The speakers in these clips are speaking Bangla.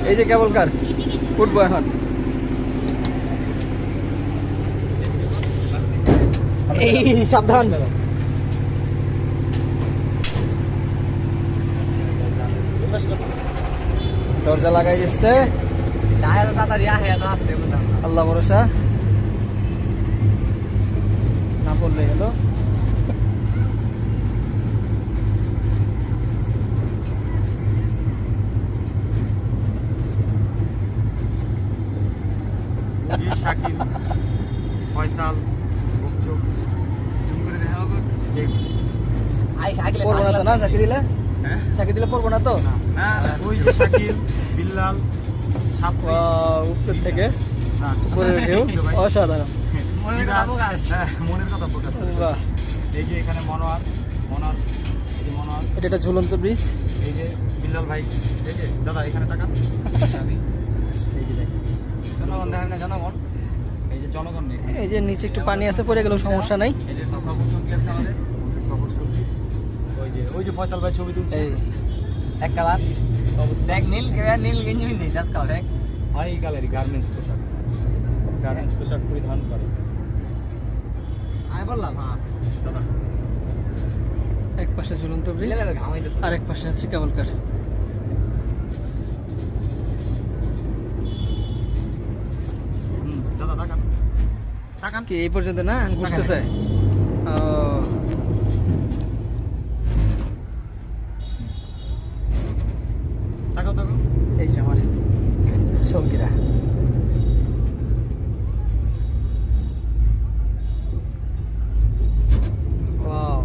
এই যে কেবল কার উঠবো এখন। এই সাবধান, দরজা লাগাই দিচ্ছে। আল্লাহ ভরসা, না পড়লে গেল। শাকিল, ফয়সাল, পড়বো না তো না চাকরি দিলে? চাকরি দিলে পড়বো না তো? ওই যে শাকিল, বিল্লাল, উপর থেকে উপরের ভিউ অসাধারণ। মনের কথা প্রকাশ। বাহ, এই যে এখানে মনোয়ার, এই যে মনোয়ার, এটা একটা ঝুলন্ত ব্রিজ। এই যে বিল্লাল ভাই, এই যে দাদা এখানে টাকা আমি এই যে জনগণ দেখেন না, জনগণ এই যে জনগণ নেই। এই যে নিচে একটু পানি আছে, পড়ে গেলেও সমস্যা নাই। এই যে সফর সঙ্গী আছে আমাদের, সফর সঙ্গী। ওই যে ফয়সাল ভাই ছবি তুলছে। এই এক কালার দেখ, নীল গেঞ্জি পিন্ধিস আজকাল দেখ। এই কালারই গার্মেন্টস পোশাক পরিধান করে। আমি বললাম হ্যাঁ দাদা এক পাশে ঝুলন্ত ব্রিজ, ঘামাইতেছে। আর এক পাশে হচ্ছে কেবল কার। দাদা টাকান কি এই পর্যন্ত না ঘুরতেছে? ও টাকাও এই যে আমার সঙ্গীরা।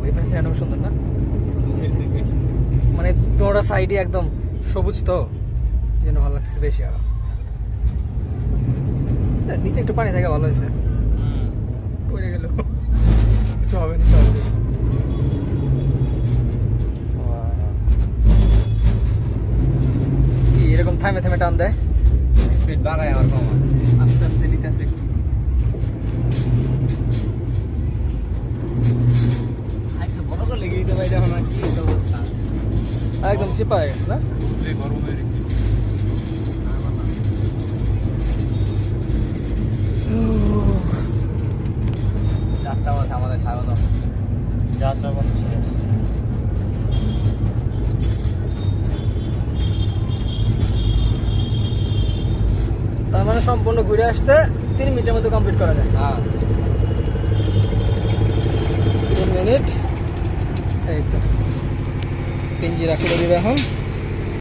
এই পাশে অনেক সুন্দর না, মানে তোমরা সাইডে একদম সবুজ, তো যেন ভালো লাগতেছে বেশি। আরো নিচে একটু পানি থাকে, ভালো হয়েছে। পড়ে গেল কিছু হবে না। কি এরকম থামে থামে টান দেয়? স্পিড বাড়ায় আমার কম, আস্তে আস্তে দিতেছে। একটু বড় তো লেগে দিতে পারি যখন, কি অবস্থা একদম চিপা হয়ে গেছে না? গরম হয়ে গেছে। যাত্রা পথে আমাদের স্বাগত। যাত্রা বন্ধ শেষ। তার মানে সম্পূর্ণ ঘুরে আসতে 3 মিনিটের মধ্যে কমপ্লিট করা যায়। হ্যাঁ 3 মিনিট। এই তো পিঞ্জিরা খুলে দিবে এখন।